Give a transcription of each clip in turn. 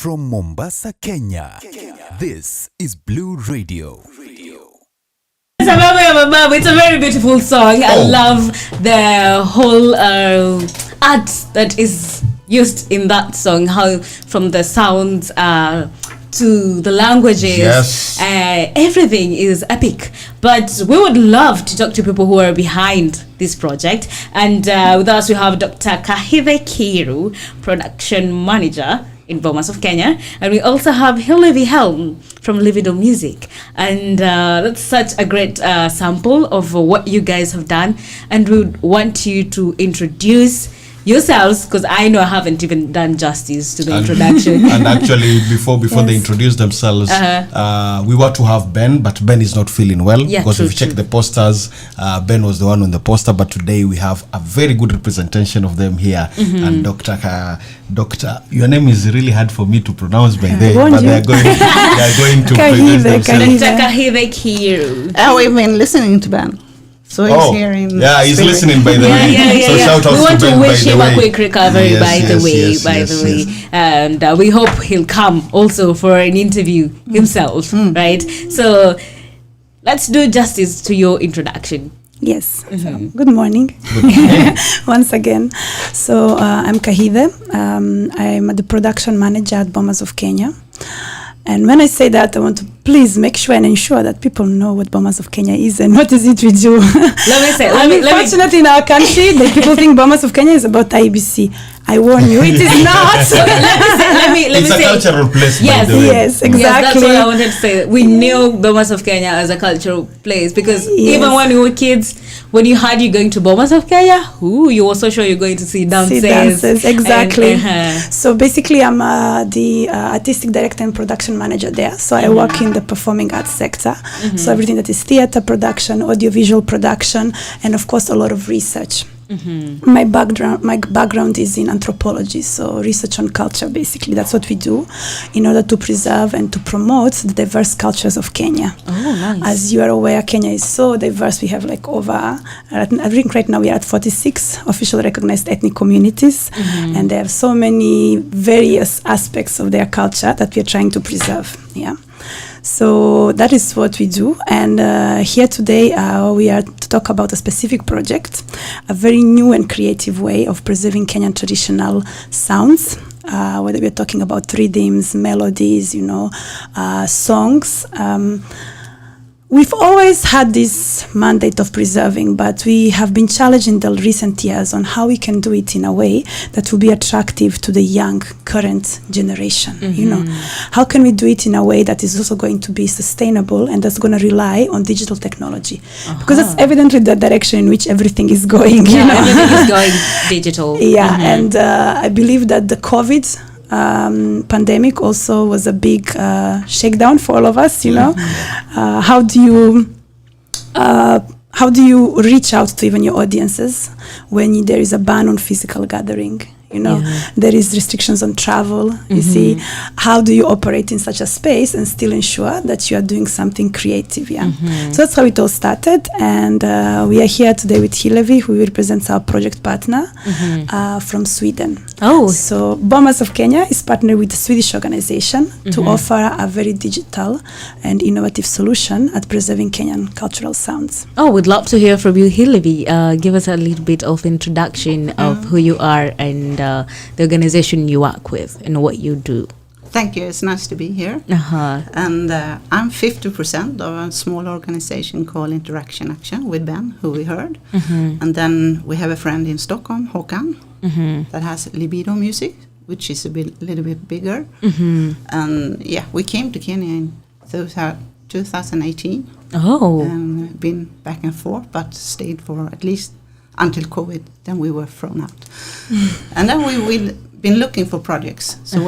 From Mombasa, Kenya, this is Blue Radio. It's a very beautiful song. I love the whole art that is used in that song. How from the sounds to the languages, everything is epic. But we would love to talk to people who are behind this project. And with us we have Dr. Kahithe Kiru, production manager in Bomas of Kenya, and we also have Hillevi Helm from Livido Music, and that's such a great sample of what you guys have done, and we would want you to introduce yourselves, because I know I haven't even done justice to the introduction. And actually, before they introduce themselves, we were to have Ben, but Ben is not feeling well, because if you check the posters, Ben was the one on the poster, but today we have a very good representation of them here. And Doctor, your name is really hard for me to pronounce by the way, but they are going to present themselves. Dr. Kahithe Kiru. Oh, we've been listening to Ben. So he's here in he's listening by the way. So shout out we want to Ben, to wish him a quick recovery by the way. And we hope he'll come also for an interview himself, right? So let's do justice to your introduction. Yes. So, good morning. Once again. So I'm Kahithe. I'm the production manager at Bomas of Kenya. And when I say that, I want to please make sure and ensure that people know what Bomas of Kenya is and what is it we do. Unfortunately, in our country, the people think Bomas of Kenya is about IBC. I warn you, it is not. It's a cultural place. Yes, exactly. Yes, that's what I wanted to say. We knew Bomas of Kenya as a cultural place because even when we were kids, when you heard you're going to Bomas of Kenya, you were so sure you're going to see dances. Exactly. So basically, I'm the artistic director and production manager there. So I work in the performing arts sector. So everything that is theater production, audiovisual production, and of course a lot of research. My background is in anthropology, so research on culture. Basically, that's what we do in order to preserve and to promote the diverse cultures of Kenya. Oh, nice. As you are aware, Kenya is so diverse. We have like over, I think right now we are at 46 official recognized ethnic communities, and they have so many various aspects of their culture that we are trying to preserve. So that is what we do, and here today we are to talk about a specific project, a very new and creative way of preserving Kenyan traditional sounds, whether we're talking about rhythms, melodies, songs. We've always had this mandate of preserving, but we have been challenged in the recent years on how we can do it in a way that will be attractive to the young current generation. How can we do it in a way that is also going to be sustainable and that's going to rely on digital technology? Because that's evidently the direction in which everything is going. Everything is going digital. And I believe that the COVID pandemic also was a big shakedown for all of us. How do you reach out to even your audiences when there is a ban on physical gathering? There is restrictions on travel. You see, how do you operate in such a space and still ensure that you are doing something creative? So that's how it all started, and we are here today with Hillevi, who represents our project partner from Sweden. So Bomas of Kenya is partnered with a Swedish organization to offer a very digital and innovative solution at preserving Kenyan cultural sounds. We'd love to hear from you, Hillevi. Give us a little bit of introduction of who you are and the organization you work with and what you do. Thank you. It's nice to be here. And I'm 50% of a small organization called Interaction Action with Ben, who we heard. And then we have a friend in Stockholm, Håkan, that has Libido Music, which is little bit bigger. And we came to Kenya in 2018. And been back and forth, but stayed for at least until COVID, then we were thrown out. And then we've been looking for projects. So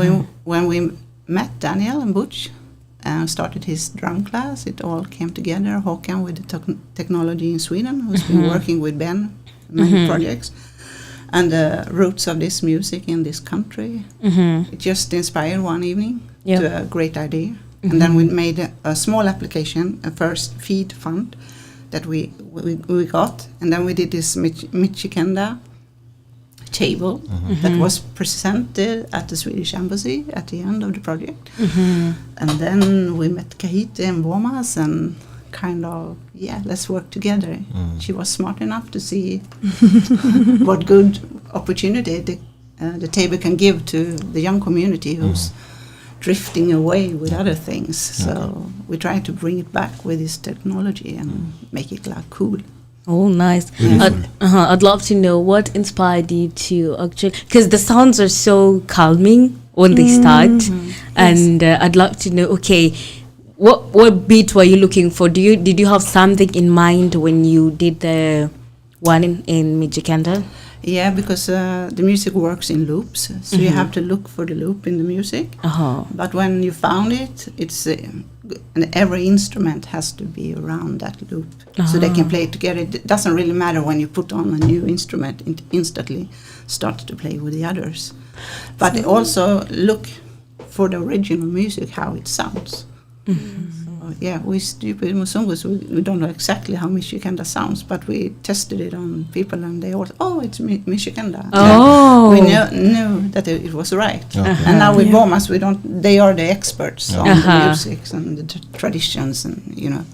when we met Daniel and Butch and started his drum class, it all came together. Håkan with the technology in Sweden, who's been working with Ben many projects. And the roots of this music in this country. It just inspired one evening to a great idea. And then we made a small application, a first feed fund, that we got, and then we did this Michikenda table that was presented at the Swedish Embassy at the end of the project. And then we met Kahithe and Bomas and kind of, let's work together. She was smart enough to see what good opportunity the table can give to the young community who's drifting away with other things. So we try to bring it back with this technology and make it like cool. Oh, nice. I'd love to know what inspired you to actually, because the sounds are so calming when they start. And I'd love to know, okay, what beat were you looking for? Did you have something in mind when you did the one in Mijikenda? Yeah, because the music works in loops, so you have to look for the loop in the music. But when you found it, it's and every instrument has to be around that loop, so they can play it together. It doesn't really matter when you put on a new instrument; it instantly starts to play with the others. But also look for the original music, how it sounds. We stupid Musungus, we don't know exactly how Mijikenda sounds, but we tested it on people and they all, it's Mijikenda. We knew that it was right. And now with Bomas, they are the experts on the music and the traditions and,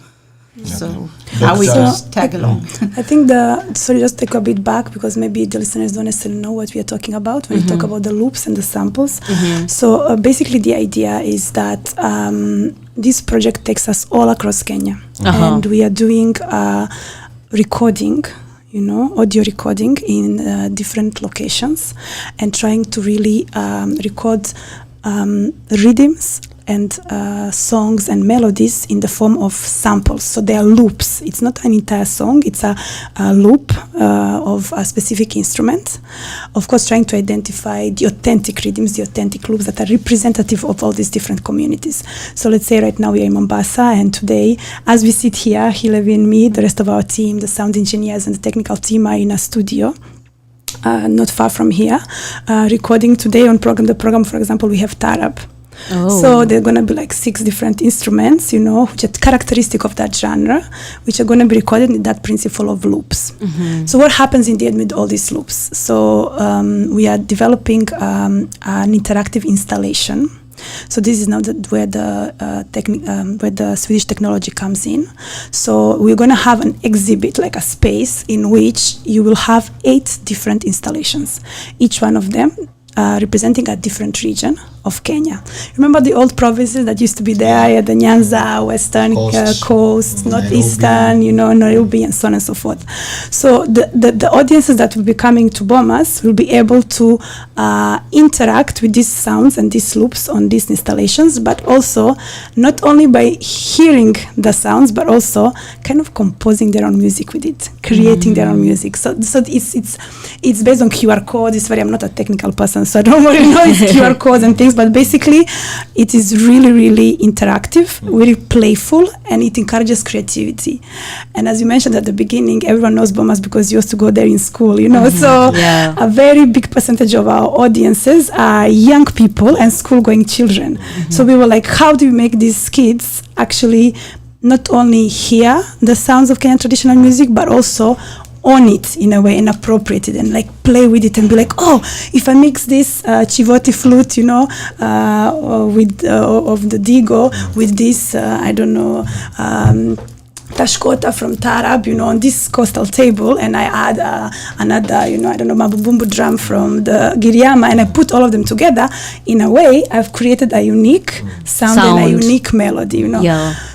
So how we just tag along. I think just take a bit back because maybe the listeners don't necessarily know what we are talking about when we talk about the loops and the samples. So basically the idea is that this project takes us all across Kenya and we are doing recording, audio recording in different locations and trying to really record rhythms and songs and melodies in the form of samples. So they are loops. It's not an entire song. It's a loop of a specific instrument. Of course, trying to identify the authentic rhythms, the authentic loops that are representative of all these different communities. So let's say right now we are in Mombasa, and today, as we sit here, Hillevi and me, the rest of our team, the sound engineers and the technical team are in a studio not far from here, recording today on the program, for example, we have Tarab. So there are going to be like 6 different instruments, which are characteristic of that genre, which are going to be recorded in that principle of loops. So what happens in the end with all these loops? So we are developing an interactive installation. So this is now where the Swedish technology comes in. So we're going to have an exhibit, like a space in which you will have 8 different installations, each one of them representing a different region of Kenya. Remember the old provinces that used to be there, the Nyanza, Western Coast, Northeastern, Nairobi, and so on and so forth. So the audiences that will be coming to Bomas will be able to interact with these sounds and these loops on these installations, but also not only by hearing the sounds, but also kind of composing their own music with it, creating their own music. So it's based on QR codes. I'm not a technical person, so I don't really know it's QR codes and things, but basically it is really, really interactive, very playful, and it encourages creativity. And as you mentioned at the beginning, everyone knows Bomas because you used to go there in school, so a very big percentage of our audiences are young people and school-going children. So we were like, how do we make these kids actually not only hear the sounds of Kenyan traditional music, but also own it in a way and appropriate it and like play with it and be like, if I mix this Chivoti flute, with of the Digo with this, Tashkota from Tarab, on this coastal table, and I add another, Mabubumbu drum from the Giriama, and I put all of them together. In a way, I've created a unique sound and a unique melody,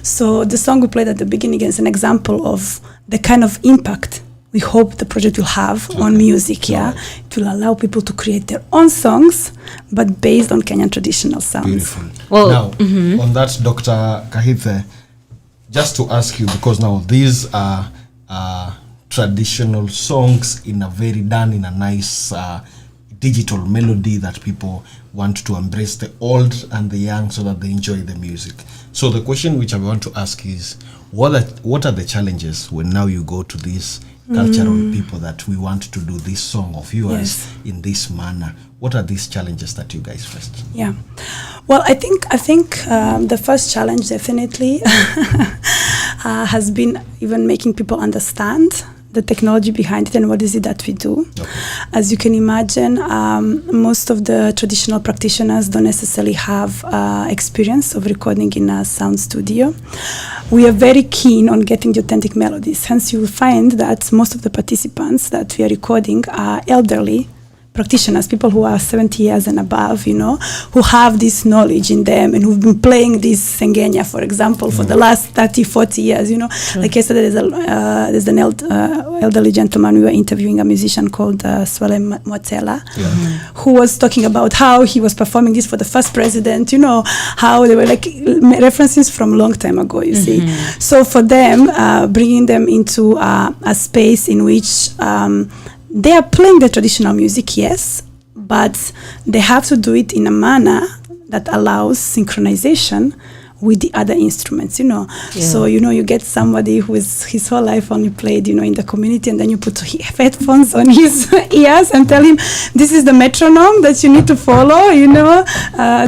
So the song we played at the beginning is an example of the kind of impact we hope the project will have on music. It will allow people to create their own songs, but based on Kenyan traditional sounds. Beautiful. Well, now, on that, Dr. Kahithe, just to ask you, because now these are traditional songs in a nice digital melody that people want to embrace, the old and the young, so that they enjoy the music. So the question which I want to ask is, what are the challenges when now you go to these cultural people that we want to do this song of yours in this manner? What are these challenges that you guys face? Yeah, well, I think the first challenge definitely has been even making people understand the technology behind it and what is it that we do. Okay. As you can imagine, most of the traditional practitioners don't necessarily have experience of recording in a sound studio. We are very keen on getting the authentic melodies. Hence, you will find that most of the participants that we are recording are elderly practitioners, people who are 70 years and above, you know, who have this knowledge in them and who've been playing this Sengenya, for example, for the last 30, 40 years, you know. Sure. Like I said, there's an elderly gentleman, we were interviewing a musician called Swale Motela, who was talking about how he was performing this for the first president, you know, how they were like references from a long time ago, you see. So for them, bringing them into a space in which they are playing the traditional music, yes, but they have to do it in a manner that allows synchronization with the other instruments, you know. Yeah. So, you know, you get somebody who is his whole life only played, you know, in the community, and then you put headphones on his ears and tell him this is the metronome that you need to follow, you know,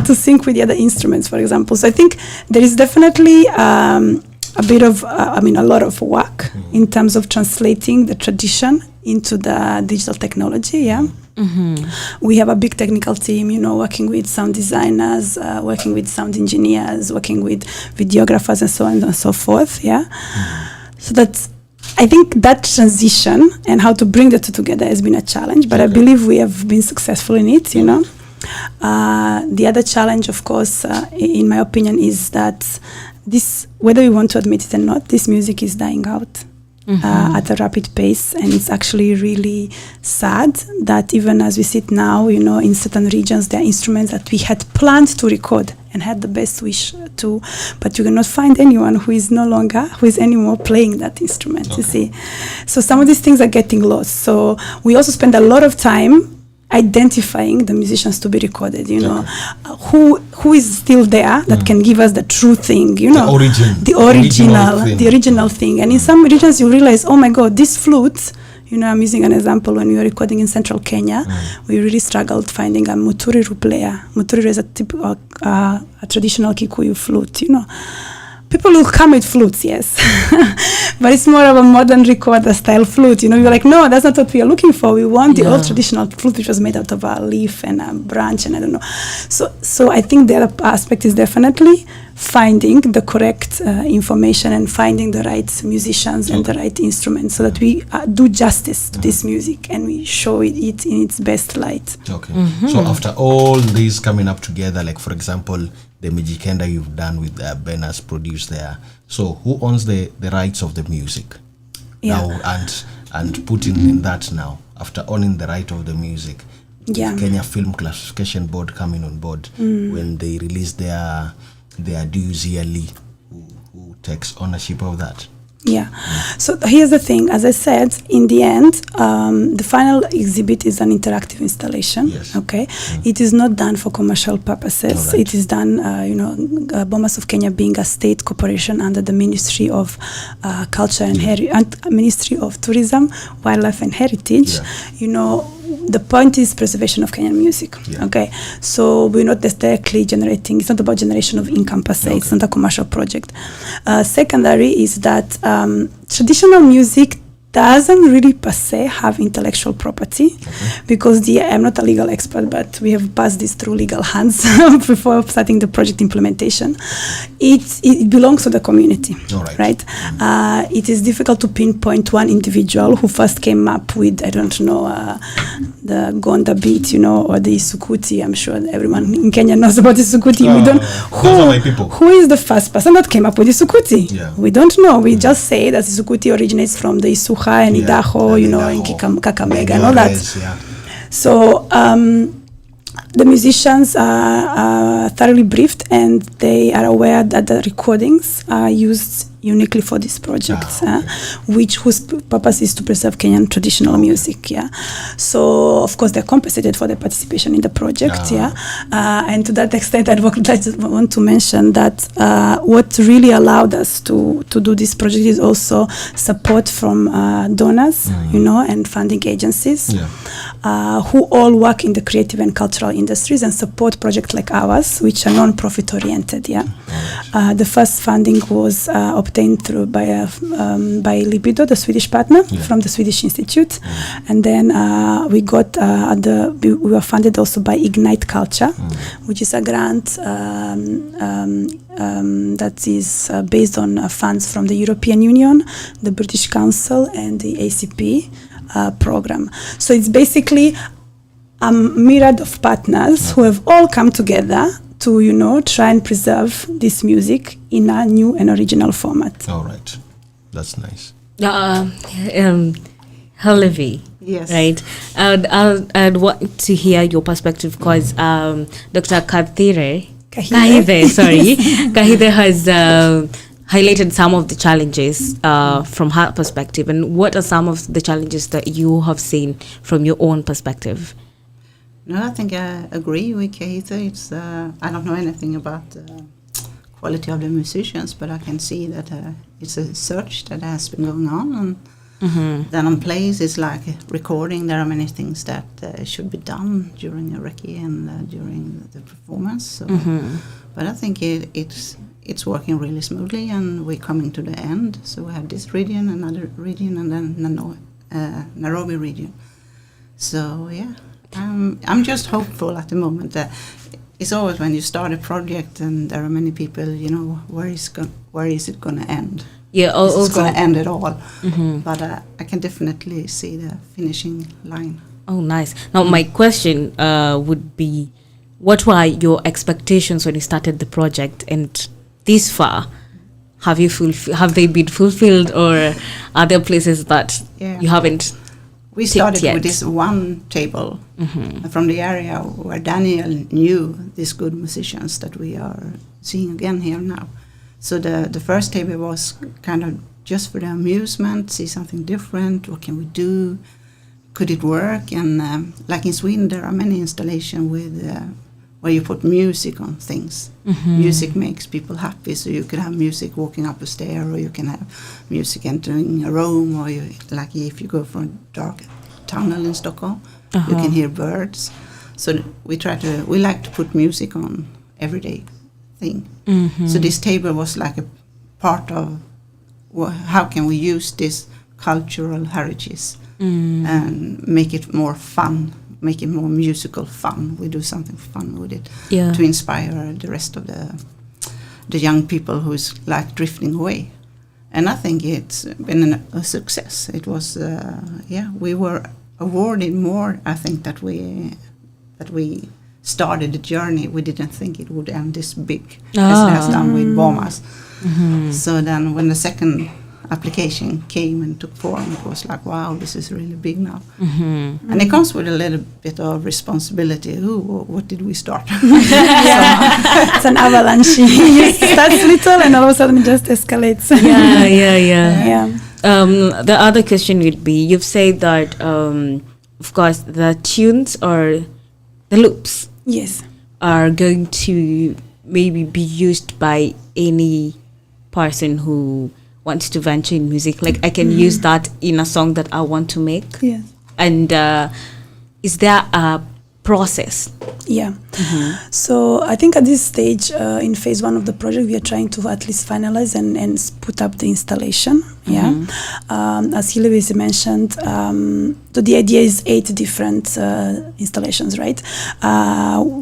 to sync with the other instruments, for example. So I think there is definitely a bit of, a lot of work in terms of translating the tradition into the digital technology, yeah. We have a big technical team, you know, working with sound designers, working with sound engineers, working with videographers and so on and so forth, yeah. So that's, I think that transition and how to bring the two together has been a challenge, but I believe we have been successful in it, you know. The other challenge, of course, in my opinion, is that this, whether we want to admit it or not, this music is dying out. At a rapid pace, and it's actually really sad that even as we sit now, you know, in certain regions there are instruments that we had planned to record and had the best wish to, but you cannot find anyone who is anymore playing that instrument, you see. So some of these things are getting lost. So we also spend a lot of time identifying the musicians to be recorded, you know, who is still there that can give us the true thing, you know, the original thing. And in some regions you realize, oh my God, this flute, you know, I'm using an example. When we were recording in central Kenya, we really struggled finding a muturiru player. Muturiru is a traditional Kikuyu flute, you know. People will come with flutes, yes, but it's more of a modern recorder style flute. You know, you're like, no, that's not what we are looking for. We want the old traditional flute, which was made out of a leaf and a branch, and I don't know. So I think the other aspect is definitely finding the correct information and finding the right musicians and the right instruments, so that we do justice to this music and we show it in its best light. Okay. So after all these coming up together, like for example, the Mijikenda you've done with Ben has produced there. So who owns the rights of the music now and putting in that now, after owning the right of the music? Kenya Film Classification Board coming on board when they release their dues yearly, who takes ownership of that? So here's the thing. As I said, in the end, the final exhibit is an interactive installation. Okay, it is not done for commercial purposes. It is done, Bomas of Kenya being a state corporation under the Ministry of Culture and Ministry of Tourism, Wildlife and Heritage. You know, the point is preservation of Kenyan music. Okay, so we're not just directly generating. It's not about generation of income per se. It's not a commercial project. Secondary is that traditional music doesn't really per se have intellectual property, because I'm not a legal expert, but we have passed this through legal hands before starting the project implementation. It belongs to the community, right? It is difficult to pinpoint one individual who first came up with, I don't know, the Gonda beat, you know, or the Isukuti. I'm sure everyone in Kenya knows about the Isukuti. We don't. Who is the first person that came up with the Isukuti? We don't know. We just say that Isukuti originates from the Isuha and Idaho, you know, and Kakamega and all that. So the musicians are thoroughly briefed, and they are aware that the recordings are used uniquely for this project, whose purpose is to preserve Kenyan traditional music. So of course they're compensated for their participation in the project. And to that extent, I want to mention that what really allowed us to do this project is also support from donors, you know, and funding agencies who all work in the creative and cultural industries and support projects like ours, which are non-profit oriented. The first funding was obtained through by Libido, the Swedish partner from the Swedish Institute, and then we got we were funded also by Ignite Culture, which is a grant that is based on funds from the European Union, the British Council, and the ACP program. So it's basically a myriad of partners who have all come together to, try and preserve this music in a new and original format. All right. That's nice. Hillevi. Yes. Right. I'd want to hear your perspective because Dr. Kahithe has highlighted some of the challenges from her perspective. And what are some of the challenges that you have seen from your own perspective? No, I think I agree with Kahithe. It's I don't know anything about the quality of the musicians, but I can see that it's a search that has been going on. And then on plays, it's like recording. There are many things that should be done during a recce and during the performance. So, but I think it's working really smoothly, and we're coming to the end. So we have this region, another region, and then Nairobi region. So yeah. I'm just hopeful at the moment that it's always when you start a project and there are many people, where is it going to end? Yeah, it's going to end at all. But I can definitely see the finishing line. Oh, nice. Now, my question would be, what were your expectations when you started the project, and this far, have they been fulfilled, or are there places that you haven't? We started with this one table from the area where Daniel knew these good musicians that we are seeing again here now. So the first table was kind of just for the amusement, see something different, what can we do, could it work? And like in Sweden, there are many installations with where you put music on things. Music makes people happy, so you could have music walking up a stair, or you can have music entering a room, or like if you go from a dark tunnel in Stockholm, you can hear birds. So we like to put music on everyday thing. So this table was like a part of how can we use this cultural heritage and make it more fun, make it more musical fun. We do something fun with it to inspire the rest of the young people who's like drifting away. And I think it's been a success. It was, we were awarded more. I think that we started the journey. We didn't think it would end this big as it has done with Bomas. So then when the second application came and took form, it was like, wow, this is really big now. And it comes with a little bit of responsibility. What did we start? It's an avalanche. It starts little and all of a sudden it just escalates. The other question would be, you've said that of course the tunes or the loops are going to maybe be used by any person who wants to venture in music. Like I can use that in a song that I want to make. And is there a process? So I think at this stage in phase 1 of the project, we are trying to at least finalize and put up the installation. As Hillevi mentioned, so the idea is 8 different installations, right?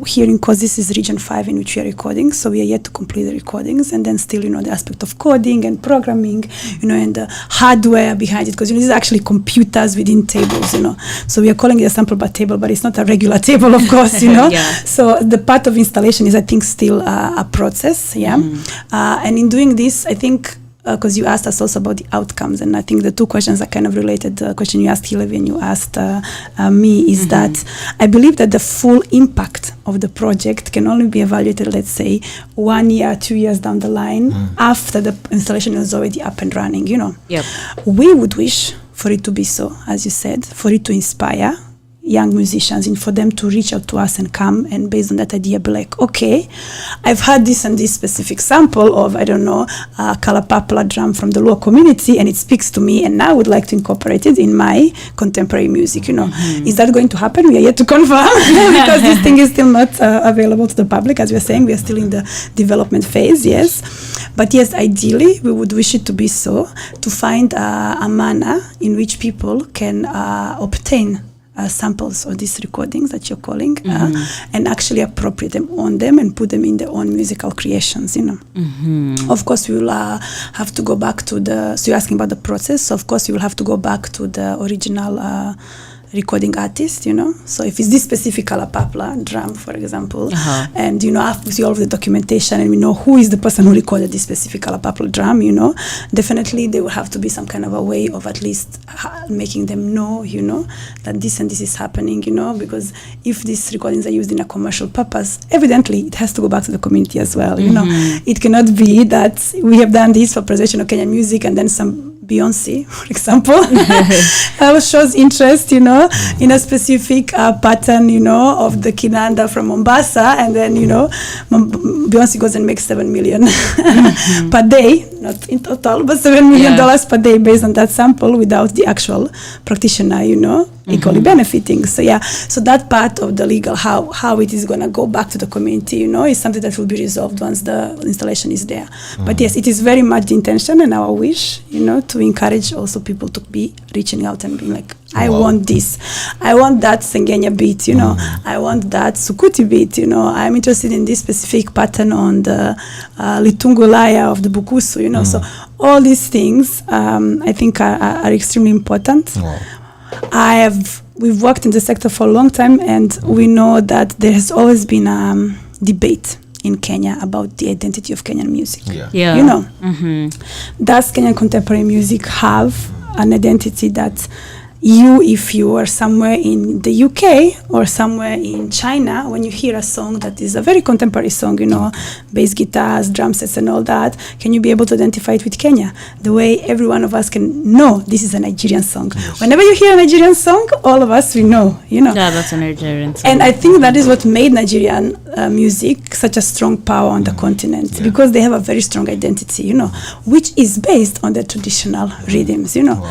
Here in Koz, this is region 5 in which we are recording, so we are yet to complete the recordings, and then still, the aspect of coding and programming, and the hardware behind it, because this is actually computers within tables, So we are calling it a SampleBar table, but it's not a regular table, of course, So the part of installation is, I think, still a process, and in doing this, I think, because you asked us also about the outcomes, and I think the two questions are kind of related. The question you asked Hillevi and you asked me is that I believe that the full impact of the project can only be evaluated, let's say, 1 year, 2 years down the line after the installation is already up and running, We would wish for it to be so, as you said, for it to inspire, young musicians and for them to reach out to us and come and based on that idea be like, okay, I've had this and this specific sample of, I don't know, Kalapapla drum from the Luo community and it speaks to me and now I would like to incorporate it in my contemporary music, you know. Is that going to happen? We are yet to confirm because this thing is still not available to the public. As we are saying, we are still in the development phase, yes. But yes, ideally, we would wish it to be so, to find a manner in which people can obtain samples of these recordings that you're calling and actually appropriate them, own them and put them in their own musical creations, you know. Of course, we will have to go back to so you're asking about the process. So of course, you will have to go back to the original recording artist, you know. So if it's this specific Kalapapla drum, for example, and, you know, after we see all of the documentation and we know who is the person who recorded this specific Kalapapla drum, you know, definitely there will have to be some kind of a way of at least making them know, you know, that this and this is happening, you know, because if these recordings are used in a commercial purpose, evidently it has to go back to the community as well, you know. It cannot be that we have done this for preservation of Kenyan music and then some Beyonce, for example, shows interest, you know, in a specific pattern, you know, of the Kinanda from Mombasa, and then, you know, Beyonce goes and makes 7 million per day, not in total, but $7 million per day based on that sample without the actual practitioner, you know, equally benefiting. So yeah, so that part of the legal, how it is going to go back to the community, you know, is something that will be resolved once the installation is there. But yes, it is very much the intention and our wish, you know, to encourage also people to be reaching out and being like, I want this, I want that Sengenya beat, you know, I want that Sukuti beat, you know, I'm interested in this specific pattern on the Litungulaya of the Bukusu, you know. So all these things I think are extremely important. We've worked in the sector for a long time and we know that there has always been debate in Kenya about the identity of Kenyan music. You know, does Kenyan contemporary music have an identity that if you are somewhere in the UK or somewhere in China, when you hear a song that is a very contemporary song, you know, bass guitars, drum sets and all that, can you be able to identify it with Kenya? The way every one of us can know this is a Nigerian song. Whenever you hear a Nigerian song, all of us, we know, you know. Yeah, that's a Nigerian song. And I think that is what made Nigerian music such a strong power on the continent, because they have a very strong identity, you know, which is based on the traditional rhythms, you know.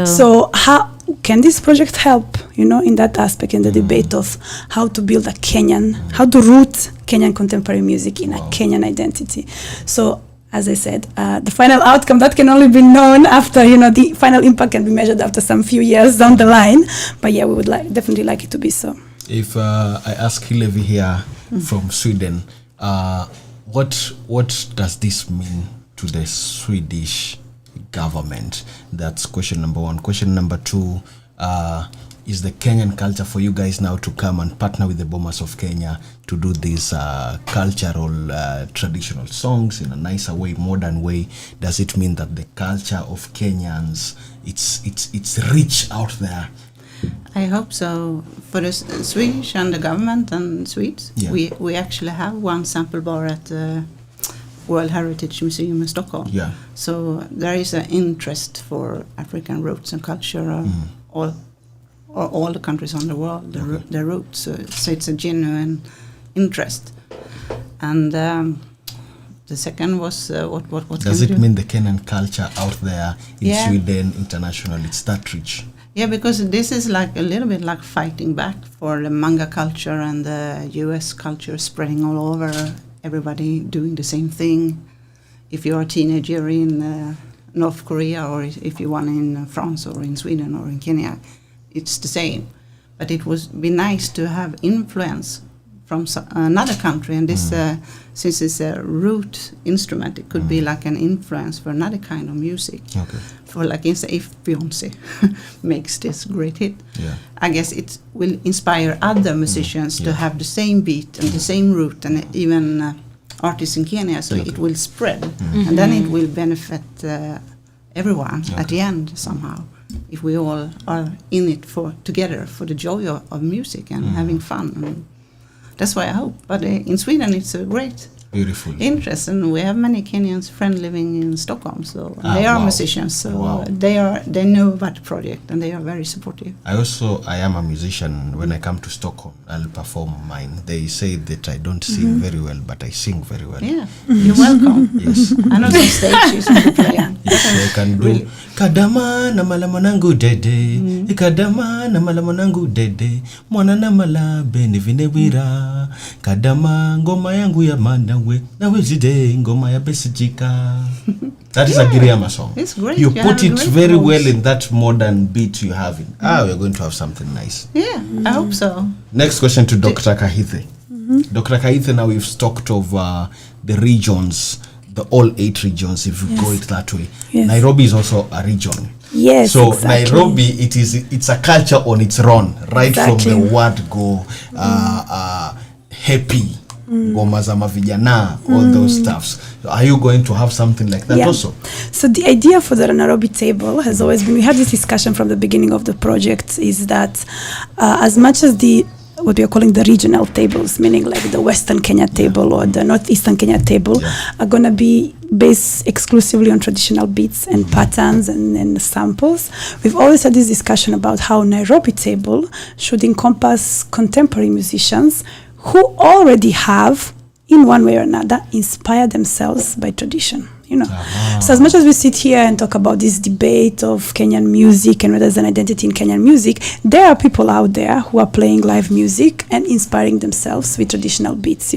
So how can this project help, you know, in that aspect, in the debate of how to build how to root Kenyan contemporary music in a Kenyan identity? So, as I said, the final outcome, that can only be known after, you know, the final impact can be measured after some few years down the line. But yeah, we would definitely like it to be so. If I ask Hillevi here from Sweden, what does this mean to the Swedish government? That's question number one. Question number two, is the Kenyan culture for you guys now to come and partner with the Bomas of Kenya to do these cultural traditional songs in a nicer way, modern way? Does it mean that the culture of Kenyans, it's rich out there? I hope so. For the Swedish and the government and Swedes, we actually have one sample bar at the World Heritage Museum in Stockholm. So there is an interest for African roots and culture all the countries on the world, their roots. So it's a genuine interest. And the second was what does it mean the Kenyan culture out there in Sweden, international, it's that rich? Yeah, because this is like a little bit like fighting back for the manga culture and the US culture spreading all over. Everybody doing the same thing. If you're a teenager in North Korea, or if you're one in France or in Sweden or in Kenya, it's the same. But it would be nice to have influence from another country, and this, since it's a root instrument, it could be like an influence for another kind of music. For like instance, if Beyonce makes this great hit, I guess it will inspire other musicians to have the same beat and the same root, and even artists in Kenya, so it will spread, and then it will benefit everyone at the end somehow, if we all are in it together for the joy of music and having fun. And that's why I hope. But in Sweden, it's a great Beautiful. interest. And we have many Kenyans friends living in Stockholm, so they are musicians. So they know about the project and they are very supportive. I am a musician. When I come to Stockholm, I'll perform mine. They say that I don't sing very well, but I sing very well. Yeah, you're welcome. Yes. I know some stages you can play. Yes, I can do. Kadama na malamanangu dede, kadama na malamanangu dede, mwana na malabe ni vinewira, kadama ngoma yangu ya manawe, na wezide ngoma ya besijika. That is a Giriama song. It's great. You put it very well in that modern beat you have. We're going to have something nice. Yeah, I hope so. Next question to Dr. Kahithe. Dr. Kahithe, now we've talked of the regions, all 8 regions, if you go it that way. Yes. Nairobi is also a region. Yes, so exactly. Nairobi, it's a culture on its own, right? Exactly. From the word go, happy, ngoma za mavijana, all those stuffs. Are you going to have something like that also? So the idea for the Nairobi table has always been, we had this discussion from the beginning of the project, is that as much as what we are calling the regional tables, meaning like the Western Kenya table or the Northeastern Kenya table, are going to be based exclusively on traditional beats and patterns and samples. We've always had this discussion about how Nairobi table should encompass contemporary musicians who already have, in one way or another, inspired themselves by tradition. So as much as we sit here and talk about this debate of Kenyan music and whether there's an identity in Kenyan music, there are people out there who are playing live music and inspiring themselves with traditional beats,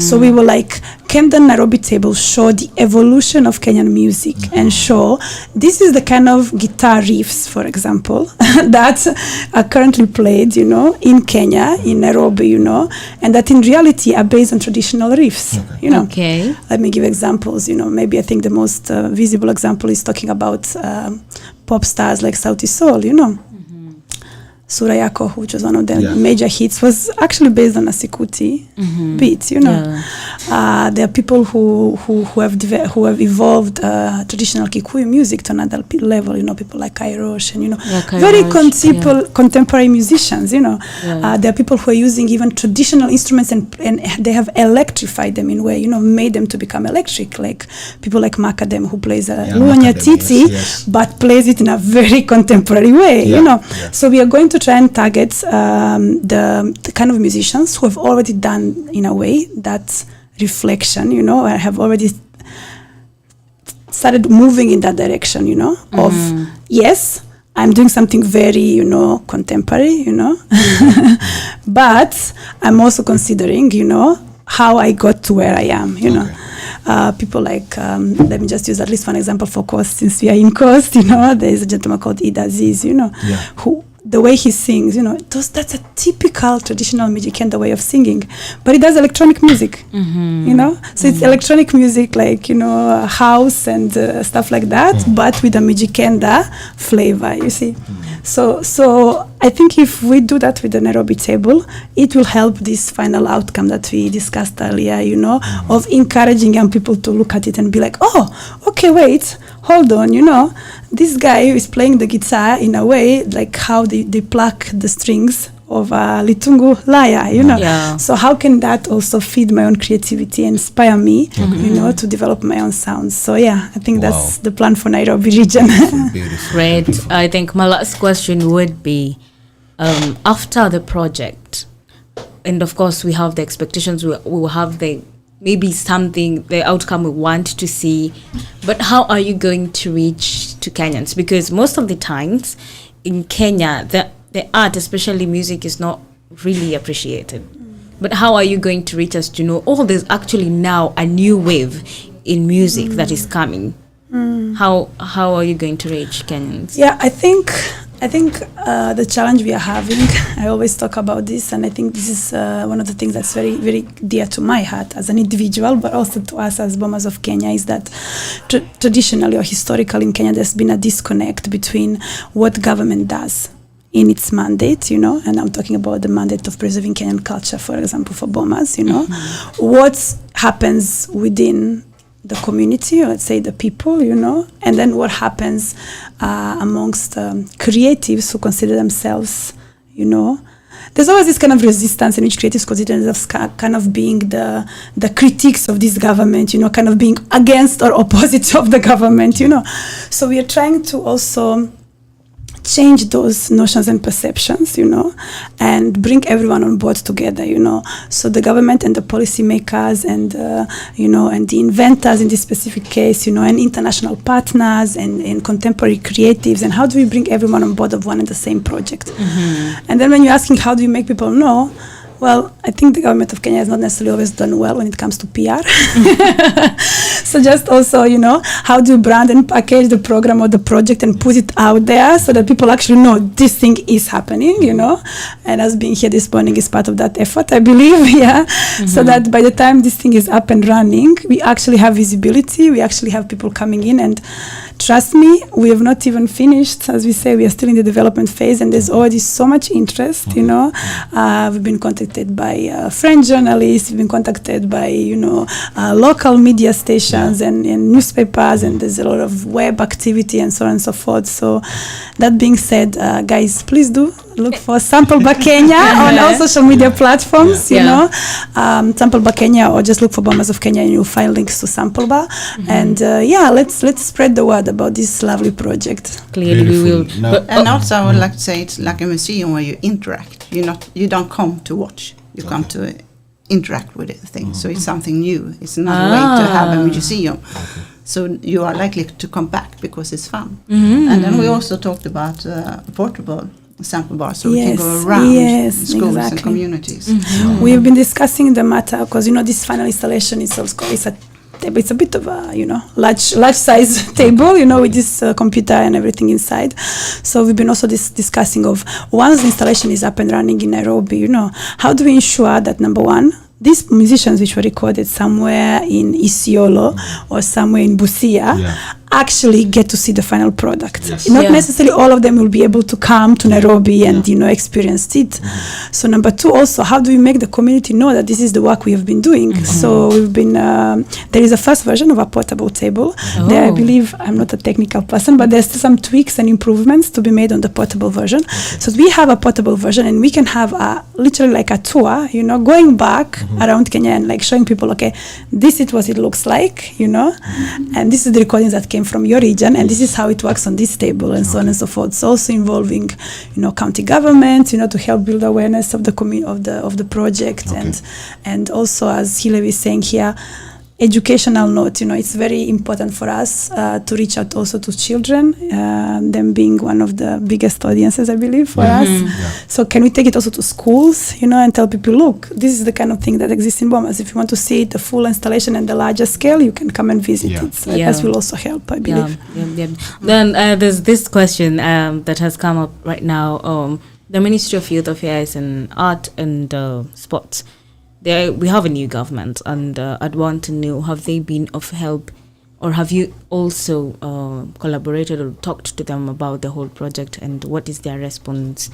So we were like, can the Nairobi table show the evolution of Kenyan music and show this is the kind of guitar riffs, for example, that are currently played, in Kenya, in Nairobi, and that in reality are based on traditional riffs, Okay. Let me give examples, maybe I think the most visible example is talking about pop stars like Sauti Sol, Sura Yako, which was one of the major hits, was actually based on a Sikuti beat, There are people who have evolved traditional Kikuyu music to another level, people like Kairosh and, very contemporary musicians, There are people who are using even traditional instruments and they have electrified them in a way, made them to become electric, like people like Makadem, who plays Luanya Titi, but plays it in a very contemporary way, So we are going to try and target the kind of musicians who have already done, in a way, that reflection, or have already started moving in that direction, of, yes, I'm doing something very, contemporary, but I'm also considering, how I got to where I am, people like, let me just use at least one example for Coast, since we are in Coast, there is a gentleman called Ida Aziz, who, the way he sings, that's a typical traditional Mijiken, the way of singing, but he does electronic music, so it's electronic music like, house and stuff like that, but with a Mijikenda flavor, you see. So I think if we do that with the Nairobi table, it will help this final outcome that we discussed earlier, of encouraging young people to look at it and be like, oh, okay, wait, hold on, this guy is playing the guitar in a way like how they pluck the strings of a Litungu lyre, So how can that also feed my own creativity and inspire me, to develop my own sounds? So I think that's the plan for Nairobi region. Beautiful. Great. Beautiful. I think my last question would be, after the project, and of course we have the expectations, we will have the outcome we want to see, but how are you going to reach to Kenyans? Because most of the times in Kenya, the art, especially music, is not really appreciated. But how are you going to reach us to know, there's actually now a new wave in music that is coming? How are you going to reach Kenyans? Yeah, I think the challenge we are having, I always talk about this, and I think this is one of the things that's very, very dear to my heart as an individual, but also to us as Bomas of Kenya, is that traditionally or historically in Kenya, there's been a disconnect between what government does in its mandate, and I'm talking about the mandate of preserving Kenyan culture, for example, for Bomas, what happens within the community, or let's say the people, and then what happens amongst creatives who consider themselves, there's always this kind of resistance in which creatives consider themselves kind of being the critiques of this government, kind of being against or opposite of the government, So we are trying to also change those notions and perceptions, and bring everyone on board together, So the government and the policymakers and, and the inventors in this specific case, and international partners and contemporary creatives, and how do we bring everyone on board of one and the same project? Mm-hmm. And then when you're asking how do you make people know, well, I think the government of Kenya has not necessarily always done well when it comes to PR. So just also, how do you brand and package the program or the project and put it out there so that people actually know this thing is happening, And us being here this morning is part of that effort, I believe, Mm-hmm. So that by the time this thing is up and running, we actually have visibility, we actually have people coming in, and trust me, we have not even finished. As we say, we are still in the development phase, and there's already so much interest, We've been contacted by French journalists, we've been contacted by, local media stations and newspapers, and there's a lot of web activity and so on and so forth. So that being said, guys, please do look for SampleBar Kenya on all social media platforms, SampleBar Kenya, or just look for Bombers of Kenya and you'll find links to SampleBar. Mm-hmm. And let's spread the word about this lovely project. Clearly we will. No. And also I would like to say it's like a museum where you interact. You don't come to watch, you come to interact with the thing. So it's something new. It's another way to have a museum. Okay. So you are likely to come back because it's fun. Mm-hmm. And then we also talked about portable SampleBar, so we can go around schools and communities. Mm-hmm. We've been discussing the matter because this final installation is it's a bit of a large size table with this computer and everything inside. So we've been also discussing of once the installation is up and running in Nairobi, how do we ensure that, number one, these musicians which were recorded somewhere in Isiolo or somewhere in Busia actually get to see the final product. Yes. Not necessarily all of them will be able to come to Nairobi and experience it. Mm-hmm. So number two, also, how do we make the community know that this is the work we have been doing? Mm-hmm. So we've been there is a first version of a portable table. Oh. There, I believe, I'm not a technical person, but there's still some tweaks and improvements to be made on the portable version. Okay. So we have a portable version, and we can have literally like a tour, going back around Kenya and showing people, okay, this is what it looks like, and this is the recordings that came from your region, and this is how it works on this table, and so on and so forth. So also involving, county governments, to help build awareness of the project, and also, as Hillevi is saying here, educational note, it's very important for us to reach out also to children, them being one of the biggest audiences, I believe, for us. Yeah. So can we take it also to schools, and tell people, look, this is the kind of thing that exists in Bomas. If you want to see the full installation and the larger scale, you can come and visit it. So that will also help, I believe. Then there's this question that has come up right now. The Ministry of Youth Affairs and Art and Sports, we have a new government, and I'd want to know, have they been of help, or have you also collaborated or talked to them about the whole project, and what is their response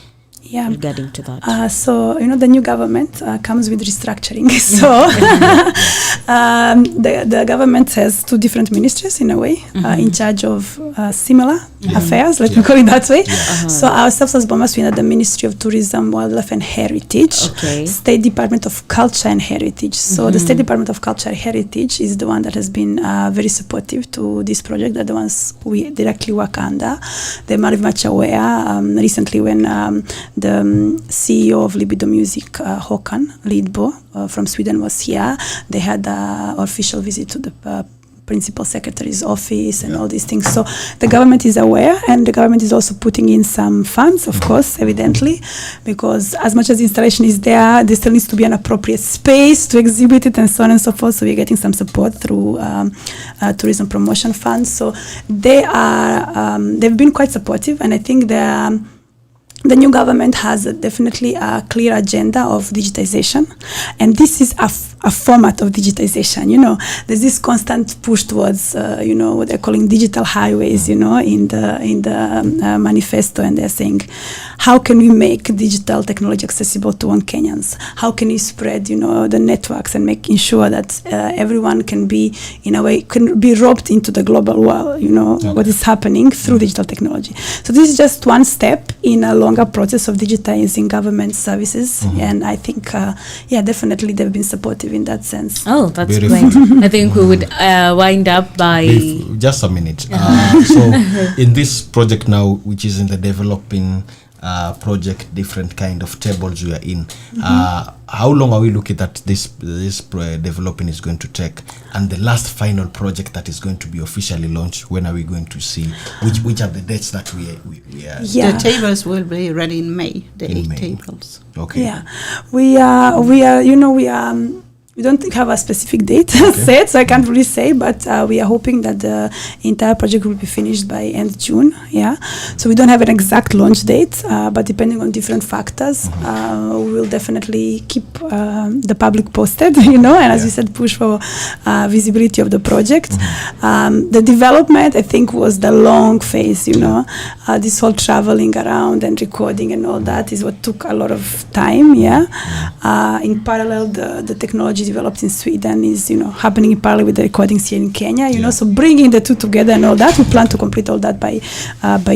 regarding to that? So, the new government comes with restructuring. So the government has two different ministries in a way, in charge of similar affairs, let me call it that way. So ourselves as Bomas, we are the Ministry of Tourism, Wildlife and Heritage, State Department of Culture and Heritage. So the State Department of Culture and Heritage is the one that has been very supportive to this project. They're the ones we directly work under. They're very much aware. Recently, when the CEO of Libido Music, Håkan Lidbo from Sweden, was here, they had an official visit to the Principal Secretary's office and all these things. So the government is aware, and the government is also putting in some funds, of course, evidently, because as much as the installation is there still needs to be an appropriate space to exhibit it and so on and so forth. So we're getting some support through tourism promotion funds. So they've been quite supportive, and I think the new government has definitely a clear agenda of digitization, and this is a format of digitization. You know, there's this constant push towards, you know, what they're calling digital highways, you know, in the manifesto, and they're saying, how can we make digital technology accessible to all Kenyans? How can we spread, you know, the networks and making sure that everyone can be, in a way, can be roped into the global world, you know, what is happening through digital technology. So this is just one step in a longer process of digitizing government services. And I think, definitely they've been supportive in that sense. Oh, that's Beautiful. great. I think we would wind up by... Just a minute. So in this project now, which is in the developing project, different kind of tables we are in, how long are we looking at this developing is going to take, and the last final project that is going to be officially launched, when are we going to see, which are the dates that we are? The tables will be ready in May, the In 8 May. tables. Okay. Yeah, we are, you know, we don't have a specific date set, so I can't really say, but we are hoping that the entire project will be finished by end June. Yeah, so we don't have an exact launch date, but depending on different factors, we will definitely keep the public posted, you know, and as you said, push for visibility of the project. The development, I think, was the long phase, you know, this whole traveling around and recording and all that is what took a lot of time. Yeah, in parallel, the technology developed in Sweden is, you know, happening in parallel with the recordings here in Kenya, you know, so bringing the two together and all that, we plan to complete all that by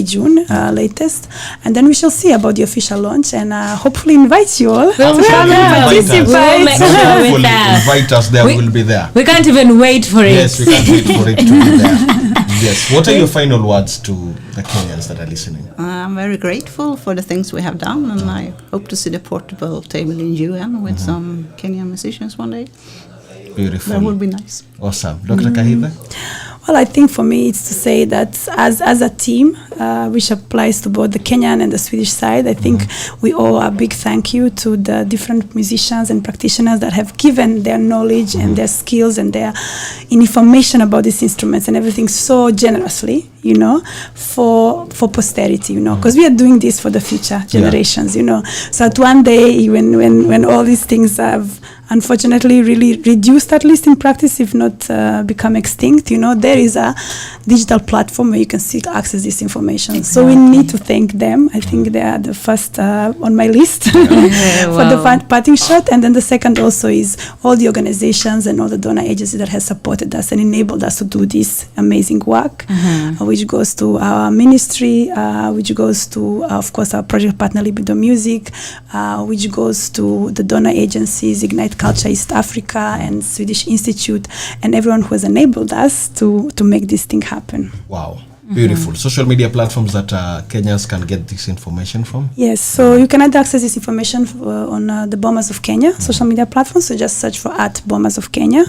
June latest, and then we shall see about the official launch, and hopefully invite you all to come and participate. We'll make sure we're there. Invite us there, we'll be there. We can't even wait for it. Yes, we can't wait for it to be there. Yes. What are your final words to the Kenyans that are listening? I'm very grateful for the things we have done, and I hope to see the portable table in UN with some Kenyan musicians one day. Beautiful. That would be nice. Awesome. Dr. Kahithe? Well, I think for me it's to say that as a team, which applies to both the Kenyan and the Swedish side, I think we owe a big thank you to the different musicians and practitioners that have given their knowledge and their skills and their information about these instruments and everything so generously, you know, for posterity, you know, because we are doing this for the future generations, you know. So that one day when all these things have unfortunately really reduced, at least in practice, if not become extinct, you know, there is a digital platform where you can still access this information. Exactly. So we need to thank them. I think they are the first on my list for the parting shot. And then the second also is all the organizations and all the donor agencies that have supported us and enabled us to do this amazing work, which goes to our ministry, which goes to, of course, our project partner Libido Music, which goes to the donor agencies, Ignite Culture East Africa and Swedish Institute, and everyone who has enabled us to make this thing happen. Wow. Beautiful. Social media platforms that Kenyans can get this information from? Yes, so you can access this information on the Bombers of Kenya social media platforms. So just search for @Bombers of Kenya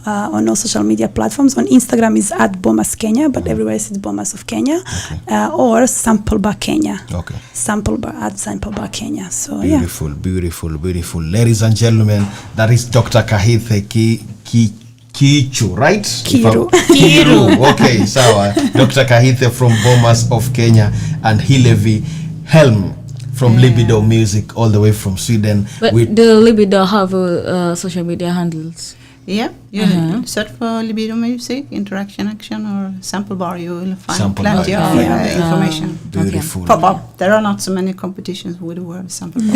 on all social media platforms. On Instagram is @Bombers Kenya, but everywhere it's Bombers of Kenya, or SampleBar Kenya. Okay. SampleBar @SampleBar Kenya. So beautiful, beautiful, beautiful. Ladies and gentlemen, that is Dr. Kahithe Kichu, right? Kiru. Okay, sawa. Dr. Kahithe from Bombers of Kenya and Hillevi Helm from Libido Music, all the way from Sweden. But do Libido have social media handles? Yeah, you search for Libido Music, Interaction Action, or SampleBar. You will find plenty of information. Beautiful. Pop up. There are not so many competitions with the word SampleBar.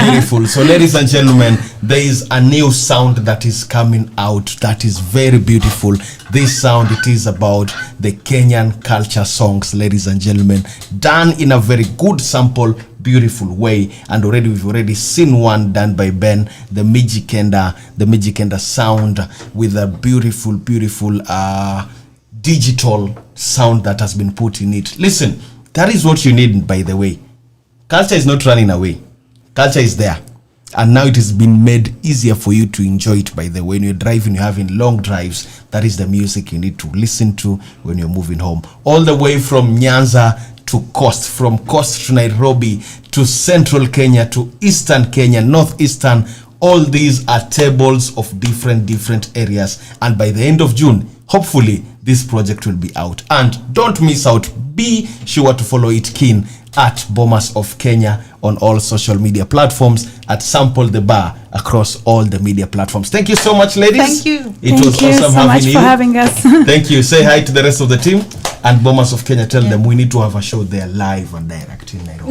Beautiful. So, ladies and gentlemen, there is a new sound that is coming out that is very beautiful. This sound, it is about the Kenyan culture songs, ladies and gentlemen, done in a very good sample, beautiful way. And we've already seen one done by Ben, the Mijikenda sound, with a beautiful digital sound that has been put in it. Listen, that is what you need, by the way. Culture is not running away. Culture is there. And now it has been made easier for you to enjoy it, by the way. When you're driving, you're having long drives, that is the music you need to listen to when you're moving home. All the way from Nyanza to coast, from coast to Nairobi, to central Kenya, to eastern Kenya, northeastern. All these are tables of different areas. And by the end of June, hopefully, this project will be out. And don't miss out. Be sure to follow it keen @Bombers of Kenya on all social media platforms, @SampleBar across all the media platforms. Thank you so much, ladies. Thank you. It was Thank you awesome so having much you. for having us. Thank you. Say hi to the rest of the team, and Bomas of Kenya, tell them we need to have a show there live and direct in Nairobi.